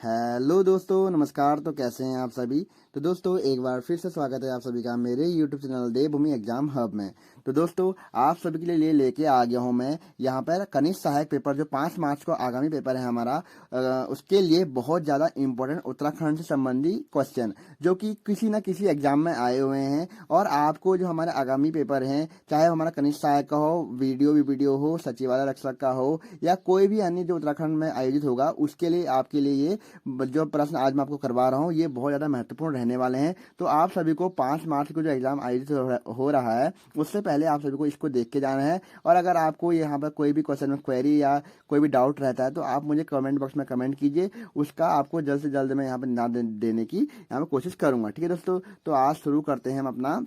Hello दोस्तों, नमस्कार। तो कैसे हैं आप सभी। तो दोस्तों, एक बार फिर से स्वागत है आप सभी का मेरे यूट्यूब चैनल देवभूमि एग्जाम हब में। तो दोस्तों, आप सभी के लिए लेके आ गया हूं मैं यहाँ पर कनिष्ठ सहायक पेपर जो 5 मार्च को आगामी पेपर है हमारा। उसके लिए बहुत ज़्यादा इम्पोर्टेंट उत्तराखंड से संबंधी क्वेश्चन जो कि किसी न किसी एग्जाम में आए हुए हैं। और आपको जो हमारे आगामी पेपर हैं, चाहे हमारा कनिष्ठ सहायक का हो, वीडियो हो, सचिवालय रक्षक का हो, या कोई भी अन्य जो उत्तराखंड में आयोजित होगा, उसके लिए आपके लिए ये जो प्रश्न आज मैं आपको करवा रहा हूँ ये बहुत ज़्यादा महत्वपूर्ण रहने वाले हैं। तो आप सभी को 5 मार्च को जो एग्जाम आयोजित हो रहा है, उससे पहले आप सभी को इसको देख के जाना है। और अगर आपको यहाँ पर कोई भी क्वेश्चन में क्वेरी या कोई भी डाउट रहता है तो आप मुझे कमेंट बॉक्स में कमेंट कीजिए। उसका आपको जल्द से जल्द मैं यहाँ पर ना देने की यहाँ पर कोशिश करूंगा। ठीक है दोस्तों, तो आज शुरू करते हैं हम अपना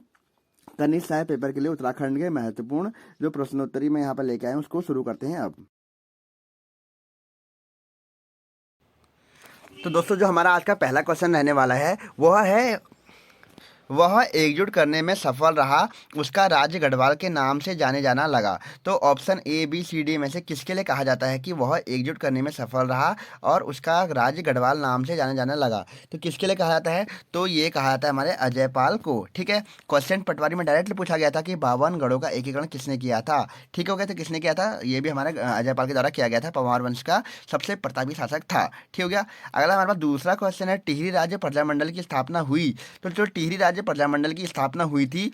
कनिष्ठ सहायक पेपर के लिए उत्तराखंड के महत्वपूर्ण जो प्रश्नोत्तरी मैं यहाँ पर लेके आया हूँ उसको शुरू करते हैं अब। तो दोस्तों, जो हमारा आज का पहला क्वेश्चन रहने वाला है वह एकजुट करने में सफल रहा, उसका राज्य गढ़वाल के नाम से जाने जाना लगा। तो option A B C D में से किसके लिए कहा जाता है कि वह एकजुट करने में सफल रहा और उसका राज्य गढ़वाल नाम से जाने जाने लगा। तो किसके लिए कहा जाता है? तो ये कहा जाता है हमारे अजयपाल को। ठीक है, क्वेश्चन पटवारी में डायरेक्टली पूछा गया था कि 52 गढ़ों का एकीकरण किसने किया था। ठीक हो गया, तो किसने किया था? ये भी हमारे अजयपाल के द्वारा किया गया था। पंवार वंश का सबसे प्रतापी शासक था। ठीक हो गया। अगला हमारे पास दूसरा क्वेश्चन है, टिहरी राज्य प्रजामंडल की स्थापना हुई। तो जो टिहरी राज्य प्रजामंडल की स्थापना हुई थी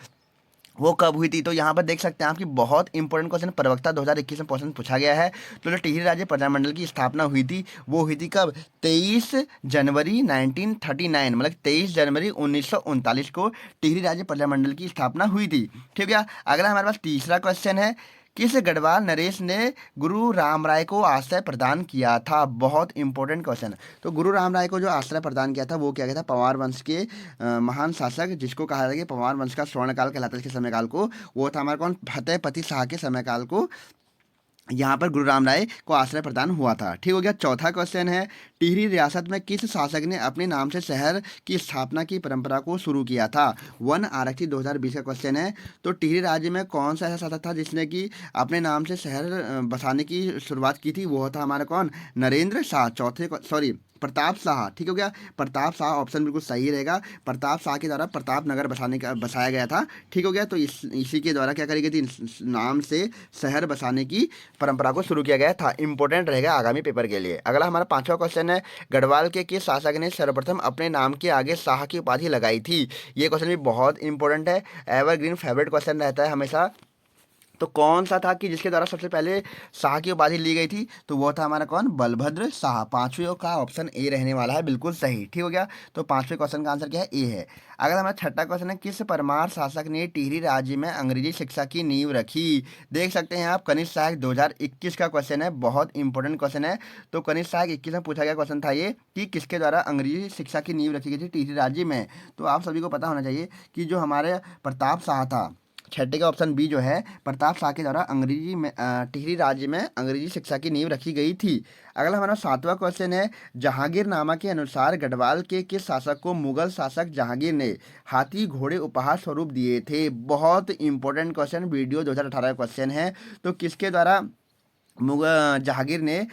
वो कब हुई थी? तो यहाँ पर देख सकते हैं आपकी बहुत इंपॉर्टेंट क्वेश्चन प्रवक्ता 2021 में क्वेश्चन पूछा गया है। तो जो टिहरी राज्य प्रजामंडल की स्थापना हुई थी वो हुई थी कब? 23 जनवरी 1939, मतलब 23 जनवरी 1939 को टिहरी राज्य प्रजामंडल की स्थापना हुई थी। ठीक है क्या? अगला हमारे पास तीसरा क्वेश्चन है, किस गढ़वाल नरेश ने गुरु राम राय को आश्रय प्रदान किया था? बहुत इंपॉर्टेंट क्वेश्चन। तो गुरु राम राय को जो आश्रय प्रदान किया था वो क्या गया था? पंवार वंश के महान शासक जिसको कहा जाता है कि पंवार वंश का स्वर्णकाल कहलाता है इसके समयकाल को, वो था हमारा कौन? फतेहपति शाह के समयकाल को यहाँ पर गुरु राम राय को आश्रय प्रदान हुआ था। ठीक हो गया। चौथा क्वेश्चन है, टिहरी रियासत में किस शासक ने अपने नाम से शहर की स्थापना की परंपरा को शुरू किया था? वन आरक्षित 2020 का क्वेश्चन है। तो टिहरी राज्य में कौन सा ऐसा शासक था जिसने कि अपने नाम से शहर बसाने की शुरुआत की थी? वो था हमारा कौन? नरेंद्र शाह। प्रताप शाह। ठीक हो गया, प्रताप शाह ऑप्शन बिल्कुल सही रहेगा। प्रताप शाह के द्वारा प्रताप नगर बसाया गया था। ठीक हो गया। तो इसी के द्वारा क्या करी गई थी? नाम से शहर बसाने की परंपरा को शुरू किया गया था। इंपॉर्टेंट रहेगा आगामी पेपर के लिए। अगला हमारा पांचवा क्वेश्चन है, गढ़वाल के किस शासक ने सर्वप्रथम अपने नाम के आगे शाह की उपाधि लगाई थी? ये क्वेश्चन भी बहुत इंपॉर्टेंट है, एवरग्रीन फेवरेट क्वेश्चन रहता है हमेशा। तो कौन सा था कि जिसके द्वारा सबसे पहले शाह की उपाधि ली गई थी? तो वो था हमारा कौन? बलभद्र शाह। पांचवें का ऑप्शन ए रहने वाला है, बिल्कुल सही। ठीक हो गया। तो पांचवें क्वेश्चन का आंसर क्या है? ए है। अगर हमारा छठा क्वेश्चन है, किस परमार शासक ने टिहरी राज्य में अंग्रेजी शिक्षा की नींव रखी? देख सकते हैं आप, कनिष्ठ सहायक 2021 का क्वेश्चन है, बहुत इंपॉर्टेंट क्वेश्चन है। तो कनिष्ठ सहायक 21 में पूछा गया क्वेश्चन था ये कि किसके द्वारा अंग्रेजी शिक्षा की नींव रखी गई थी टिहरी राज्य में। तो आप सभी को पता होना चाहिए कि जो हमारे प्रताप शाह था, छठे का ऑप्शन बी जो है, प्रताप शाह के द्वारा अंग्रेजी में टिहरी राज्य में अंग्रेजी शिक्षा की नींव रखी गई थी। अगला हमारा सातवां क्वेश्चन है, जहांगीरनामा के अनुसार गढ़वाल के किस शासक को मुगल शासक जहांगीर ने हाथी घोड़े उपहार स्वरूप दिए थे? बहुत इंपॉर्टेंट क्वेश्चन, वीडियो 2018 का क्वेश्चन है। तो किसके द्वारा मुगल जहांगीर ने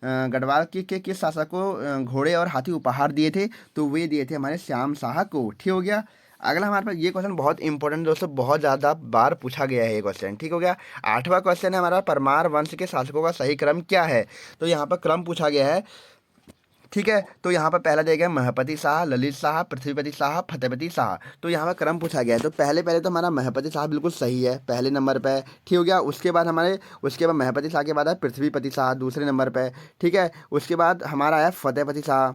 गढ़वाल के किस शासक को घोड़े और हाथी उपहार दिए थे? तो वे दिए थे हमारे श्याम शाह को। ठीक हो गया। अगला हमारे पास ये क्वेश्चन बहुत इंपॉर्टेंट दोस्तों, बहुत ज़्यादा बार पूछा गया है ये क्वेश्चन। ठीक हो गया। आठवां क्वेश्चन है हमारा, परमार वंश के शासकों का सही क्रम क्या है? तो यहाँ पर क्रम पूछा गया है। ठीक है, तो यहाँ पर पहला दिया गया महपति शाह, ललित शाह, पृथ्वीपति शाह, फतेहपति शाह। तो यहाँ पर क्रम पूछा गया है। तो पहले पहले तो हमारा महपति शाह बिल्कुल सही है, पहले नंबर पे। ठीक हो गया। उसके बाद महपति शाह के बाद है पृथ्वीपति शाह दूसरे नंबर पे। ठीक है, उसके बाद हमारा आया फतेहपति शाह।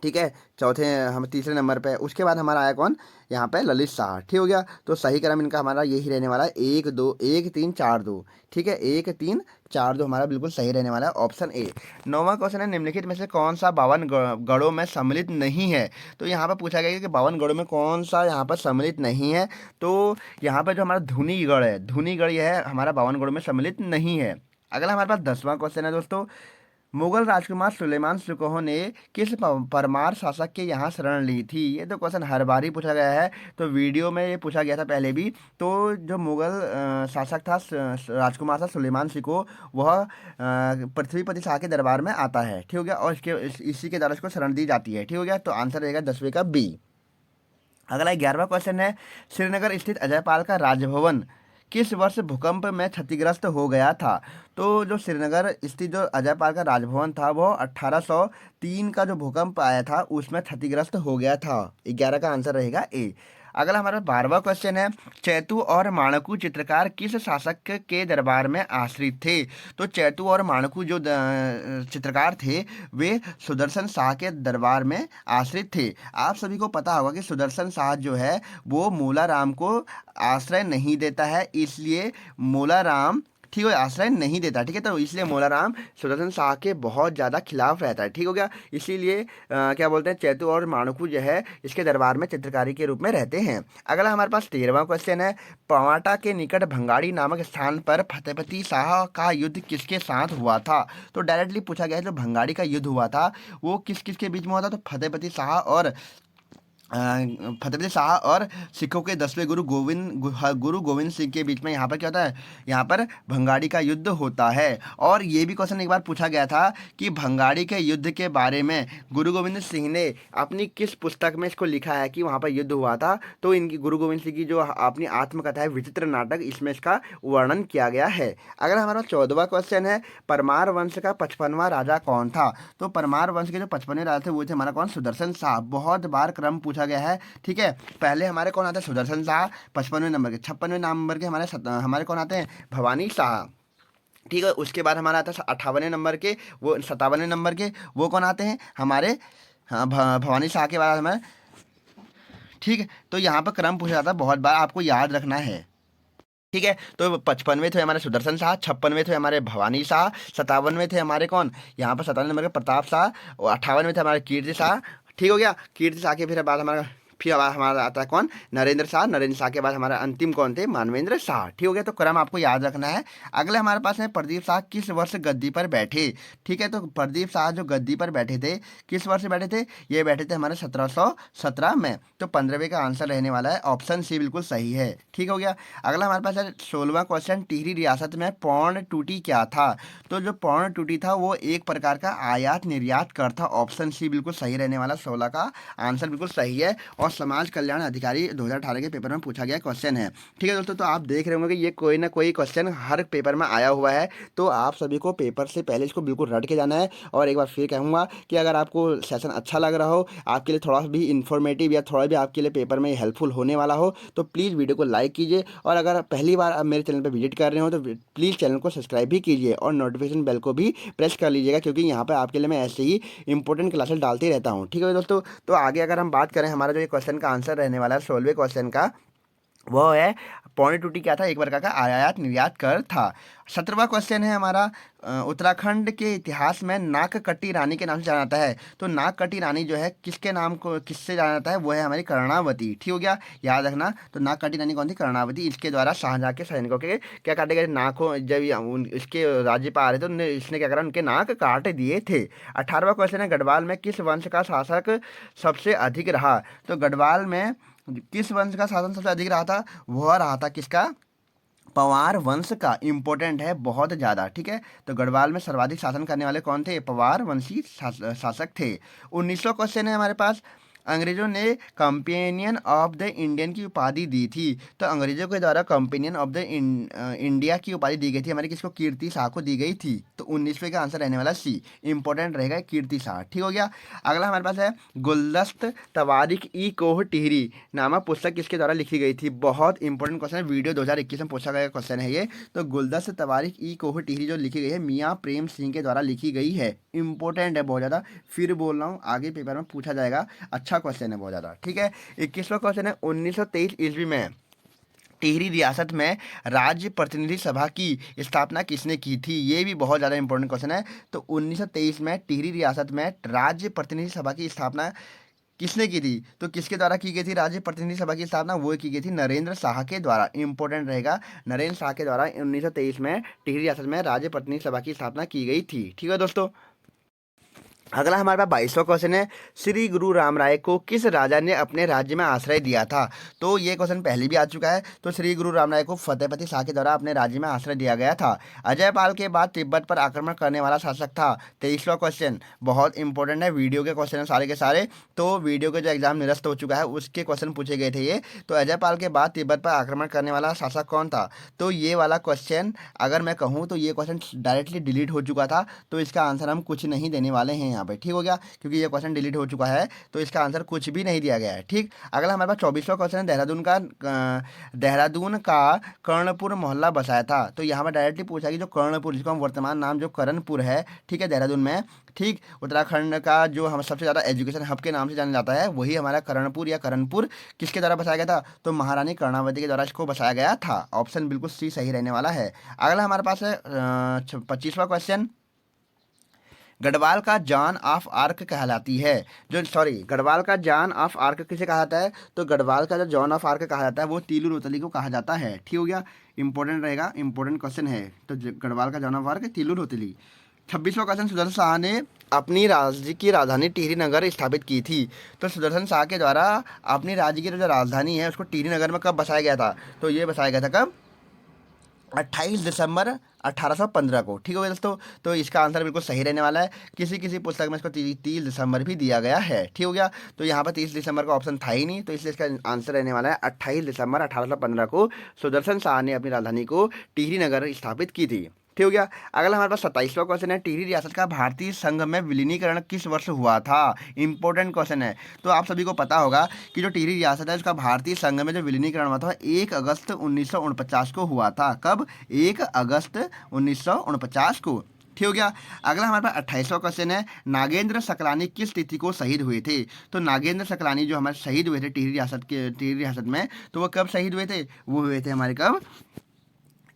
ठीक है, चौथे हम तीसरे नंबर पे। उसके बाद हमारा आया कौन? यहाँ पे ललित शाह। ठीक हो गया। तो सही क्रम इनका हमारा यही रहने वाला है, 1 2 1 3 4 2। ठीक है, 1 3 4 2 हमारा बिल्कुल सही रहने वाला है, ऑप्शन ए। नौवां क्वेश्चन है, निम्नलिखित में से कौन सा 52 गढ़ों में सम्मिलित नहीं है? तो यहाँ पर पूछा गया कि 52 गढ़ों में कौन सा यहाँ पर सम्मिलित नहीं है? तो यहाँ पर जो हमारा धुनीगढ़ है, धुनीगढ़ यह है हमारा 52 गढ़ों में सम्मिलित नहीं है। अगला हमारे पास 10वां क्वेश्चन है दोस्तों, मुगल राजकुमार सुलेमान सुकोह ने किस परमार शासक के यहाँ शरण ली थी? ये तो क्वेश्चन हर बार ही पूछा गया है, तो वीडियो में ये पूछा गया था पहले भी। तो जो मुगल शासक था राजकुमार था सुलेमान सिको, वह पृथ्वीपति शाह के दरबार में आता है, ठीक हो गया, और इसी के द्वारा इसको शरण दी जाती है, ठीक हो गया। तो आंसर रहेगा 10वें का बी। अगला 11वां क्वेश्चन है, श्रीनगर स्थित अजयपाल का राजभवन किस वर्ष भूकंप में क्षतिग्रस्त हो गया था? तो जो श्रीनगर स्थित जो अजयपाल का राजभवन था वो 1803 का जो भूकंप आया था उसमें क्षतिग्रस्त हो गया था। 11 का आंसर रहेगा ए। अगला हमारा 12वां क्वेश्चन है, चैतू और माणकू चित्रकार किस शासक के दरबार में आश्रित थे? तो चैतू और माणकू जो चित्रकार थे वे सुदर्शन शाह के दरबार में आश्रित थे। आप सभी को पता होगा कि सुदर्शन शाह जो है वो मूलाराम को आश्रय नहीं देता है, इसलिए मूलाराम, ठीक है, आश्रय नहीं देता, ठीक है, तो इसलिए मूलाराम सुदर्शन शाह के बहुत ज़्यादा खिलाफ रहता है, ठीक हो गया। इसीलिए क्या बोलते हैं, चैतू और माणकू जो है इसके दरबार में चित्रकारी के रूप में रहते हैं। अगला हमारे पास 13वां क्वेश्चन है, पवाटा के निकट भंगाड़ी नामक स्थान पर फतेहपति शाह का युद्ध किसके साथ हुआ था? तो डायरेक्टली पूछा गया है, जो भंगाड़ी का युद्ध हुआ था वो किस किस के बीच में हुआ था? तो फतेहपति शाह और फतेहपति शाह और सिखों के 10वें गुरु गोविंद सिंह के बीच में यहाँ पर क्या होता है, यहाँ पर भंगाड़ी का युद्ध होता है। और ये भी क्वेश्चन एक बार पूछा गया था कि भंगाड़ी के युद्ध के बारे में गुरु गोविंद सिंह ने अपनी किस पुस्तक में इसको लिखा है कि वहाँ पर युद्ध हुआ था? तो इनकी गुरु गोविंद सिंह की जो अपनी आत्मकथा है विचित्र नाटक, इसमें इसका वर्णन किया गया है। अगर हमारा 14वां क्वेश्चन है, परमार वंश का 55वां राजा कौन था? तो परमार वंश के जो 55वें राजा थे वो थे हमारा कौन? सुदर्शन शाह। बहुत बार क्रम पूछा गया है, ठीक है। पहले हमारे कौन आते हैं? सुदर्शन शाह 55वें नंबर के। 56वें नंबर के हमारे कौन आते हैं? भवानी शाह, ठीक है। उसके बाद हमारा आता है 58वें नंबर के, वो 57वें नंबर के, वो कौन आते हैं हमारे? हाँ, भवानी शाह के बाद हमारे, ठीक है। तो यहाँ पर क्रम पूछा जाता है, बहुत बार आपको याद रखना है, ठीक है। तो 55वें थे हमारे सुदर्शन शाह, 56वें थे हमारे भवानी शाह, 57वें थे हमारे कौन? यहाँ पर 57वें नंबर के प्रताप शाह, और 58वें थे हमारे कीर्ति शाह, ठीक हो गया। कीर्ति शाह के फिर हमारा आता है कौन? नरेंद्र शाह। नरेंद्र शाह के बाद हमारा अंतिम कौन थे? मानवेंद्र शाह, ठीक हो गया। तो क्रम आपको याद रखना है। अगले हमारे पास है, प्रदीप शाह किस वर्ष गद्दी पर बैठे? ठीक है, तो प्रदीप शाह जो गद्दी पर बैठे थे किस वर्ष बैठे थे? ये बैठे थे हमारे 1717 में। तो 15वें का आंसर रहने वाला है ऑप्शन सी, बिल्कुल सही है, ठीक हो गया। अगला हमारे पास है 16वां क्वेश्चन, टिहरी रियासत में पौर्ण टूटी क्या था? तो जो पौर्ण टूटी था वो एक प्रकार का आयात निर्यात कर था। ऑप्शन सी बिल्कुल सही रहने वाला, 16 का आंसर बिल्कुल सही है, और समाज कल्याण अधिकारी 2018 के पेपर में पूछा गया क्वेश्चन है, ठीक है दोस्तों। तो आप देख रहे होंगे कि ये कोई ना कोई क्वेश्चन हर पेपर में आया हुआ है, तो आप सभी को पेपर से पहले इसको बिल्कुल रट के जाना है। और एक बार फिर कहूँगा कि अगर आपको सेशन अच्छा लग रहा हो, आपके लिए थोड़ा भी इन्फॉर्मेटिव या थोड़ा भी आपके लिए पेपर में हेल्पफुल होने वाला हो, तो प्लीज़ वीडियो को लाइक कीजिए। और अगर पहली बार आप मेरे चैनल पर विजिट कर रहे हो तो प्लीज़ चैनल को सब्सक्राइब भी कीजिए और नोटिफिकेशन बेल को भी प्रेस कर लीजिएगा, क्योंकि यहाँ पर आपके लिए मैं ऐसे ही इंपॉर्टेंट क्लासेस डालते रहता हूँ, ठीक है दोस्तों। तो आगे अगर हम बात करें, हमारा जो ये क्वेश्चन का आंसर रहने वाला है 16वें क्वेश्चन का, वो है पौने टूटी क्या था? एक प्रकार का आयात निर्यात कर था। 17वां क्वेश्चन है हमारा, उत्तराखंड के इतिहास में नागकटी रानी के नाम से जाना जाता है। तो नागकटी रानी जो है किसके नाम को किससे जाना जाता है? वो है हमारी कर्णावती, ठीक हो गया, याद रखना। तो नागकटी रानी कौन थी? कर्णावती। इसके द्वारा शाहजहाँ के सैनिकों के क्या काटे गए? नाकों, जब इसके राज्य पर आ रहे थे इसने क्या करा? उनके नाक काट दिए थे। 18वां क्वेश्चन है, गढ़वाल में किस वंश का शासक सबसे अधिक रहा? तो गढ़वाल में किस वंश का शासन सबसे अधिक रहा था? वह रहा था किसका? पवार वंश का। इंपॉर्टेंट है बहुत ज़्यादा, ठीक है। तो गढ़वाल में सर्वाधिक शासन करने वाले कौन थे? पवार वंशी शासक थे। 19वां क्वेश्चन है हमारे पास, अंग्रेजों ने कंपेनियन ऑफ द इंडियन की उपाधि दी थी। तो अंग्रेजों के द्वारा कंपेनियन ऑफ द इंडिया की उपाधि दी गई थी हमारी किसको? कीर्ति शाह को दी गई थी। तो 19वें का आंसर रहने वाला सी, इंपॉर्टेंट रहेगा कीर्ति शाह, ठीक हो गया। अगला हमारे पास है, गुलदस्त तवारिख ई कोह टिहरी नामक पुस्तक किसके द्वारा लिखी गई थी? बहुत इंपॉर्टेंट क्वेश्चन है, वीडियो 2021 में पूछा गया क्वेश्चन है ये। तो गुलदस्त तवारिख ई कोह टिहरी जो लिखी गई है मियाँ प्रेम सिंह के द्वारा लिखी गई है। इंपॉर्टेंट है बहुत ज़्यादा, फिर बोल रहा हूँ आगे पेपर में पूछा जाएगा, अच्छा क्वेश्चन है बहुत ज़्यादा, ठीक है। 21वां क्वेश्चन है, 1923 ईस्वी में टिहरी रियासत में राज्य प्रतिनिधि सभा की स्थापना किसने की थी? ये भी बहुत ज़्यादा इंपॉर्टेंट क्वेश्चन है। तो 1923 में टिहरी रियासत में राज्य प्रतिनिधि सभा की स्थापना किसने की थी? तो किसके द्वारा की गई थी राज्य प्रतिनिधि सभा की स्थापना? वो की गई थी नरेंद्र शाह के द्वारा। इंपॉर्टेंट रहेगा, नरेंद्र शाह के द्वारा 1923 में टिहरी रियासत में राज्य प्रतिनिधि सभा की स्थापना की गई थी, ठीक है दोस्तों। अगला हमारे पास 22वां क्वेश्चन है, श्री गुरु राम राय को किस राजा ने अपने राज्य में आश्रय दिया था? तो ये क्वेश्चन पहले भी आ चुका है। तो श्री गुरु राम राय को फतेहपति शाह के द्वारा अपने राज्य में आश्रय दिया गया था। अजयपाल के बाद तिब्बत पर आक्रमण करने वाला शासक था। 23वां क्वेश्चन बहुत इंपॉर्टेंट है, वीडियो के क्वेश्चन है सारे के सारे। तो वीडियो के जो एग्जाम निरस्त हो चुका है उसके क्वेश्चन पूछे गए थे ये। तो अजयपाल के बाद तिब्बत पर आक्रमण करने वाला शासक कौन था? तो ये वाला क्वेश्चन अगर मैं कहूँ तो ये क्वेश्चन डायरेक्टली डिलीट हो चुका था, तो इसका आंसर हम कुछ नहीं देने वाले हैं यहाँ पे, ठीक हो गया, क्योंकि ये क्वेश्चन डिलीट हो चुका है। तो इसका आंसर कुछ भी नहीं दिया गया है, ठीक। अगला हमारे पास 24वां क्वेश्चन है, देहरादून का कर्णपुर मोहल्ला बसाया था। तो यहाँ पर डायरेक्टली पूछा कि जो कर्णपुर, जिसको हम वर्तमान नाम जो करणपुर है, ठीक है, देहरादून में, ठीक, उत्तराखंड का जो हम सबसे ज़्यादा एजुकेशन हब के नाम से जाना जाता है, वही हमारा करणपुर या करणपुर किसके द्वारा बसाया गया था? तो महारानी कर्णावती के द्वारा इसको बसाया गया था। ऑप्शन बिल्कुल सी सही रहने वाला है। अगला हमारे पास है 25वां क्वेश्चन, गढ़वाल का जॉन ऑफ आर्क कहलाती है। जो सॉरी गढ़वाल का जॉन ऑफ आर्क किसे कहा जाता है? तो गढ़वाल का जो जॉन ऑफ आर्क कहा जाता है वो तीलू रोतली को कहा जाता है, ठीक हो गया, इंपॉर्टेंट रहेगा, इंपॉर्टेंट क्वेश्चन है। तो गढ़वाल का Joan of Arc Teelu Rauteli. 26वां क्वेश्चन, सुदर्शन शाह ने अपनी राज्य की राजधानी टिहरी नगर स्थापित की थी। तो सुदर्शन शाह के द्वारा अपनी राज्य की जो राजधानी है उसको टिहरी नगर में कब बसाया गया था? तो ये बसाया गया था कब? 28 दिसंबर 1815 को, ठीक हो गया दोस्तों। तो इसका आंसर बिल्कुल सही रहने वाला है। किसी किसी पुस्तक में इसको 30 दिसंबर भी दिया गया है, ठीक हो गया। तो यहाँ पर 30 दिसंबर का ऑप्शन था ही नहीं, तो इसलिए इसका आंसर रहने वाला है 28 दिसंबर 1815 को सुदर्शन शाह ने अपनी राजधानी को टिहरी नगर स्थापित की थी, ठीक हो गया। अगला हमारे पास 27वां क्वेश्चन है, टिहरी रियासत का भारतीय संघ में विलीनीकरण किस वर्ष हुआ था? इंपॉर्टेंट क्वेश्चन है। तो आप सभी को पता होगा कि जो टिहरी रियासत है उसका भारतीय संघ में जो विलीनीकरण हुआ था 1 अगस्त 1949 को हुआ था। कब? 1 अगस्त 1949 को, ठीक हो गया। अगला हमारे पास 28वां क्वेश्चन है, नागेंद्र सकलानी किस तिथि को शहीद हुए थे? तो नागेंद्र सकलानी जो हमारे शहीद हुए थे टिहरी रियासत में, तो वो कब शहीद हुए थे? वो हुए थे हमारे कब?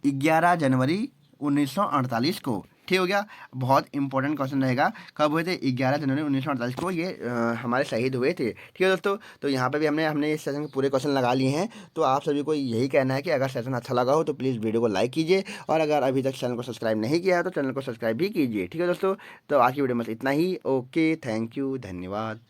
11 जनवरी 1948 को, ठीक हो गया। बहुत इंपॉर्टेंट क्वेश्चन रहेगा, कब हुए थे? 11 जनवरी 1948 को ये हमारे शहीद हुए थे, ठीक है दोस्तों। तो यहाँ पे भी हमने इस सेशन के पूरे क्वेश्चन लगा लिए हैं। तो आप सभी को यही कहना है कि अगर सेशन अच्छा लगा हो तो प्लीज़ वीडियो को लाइक कीजिए, और अगर अभी तक चैनल को सब्सक्राइब नहीं किया है तो चैनल को सब्सक्राइब भी कीजिए, ठीक है दोस्तों। तो आज की वीडियो में इतना ही। ओके, थैंक यू, धन्यवाद।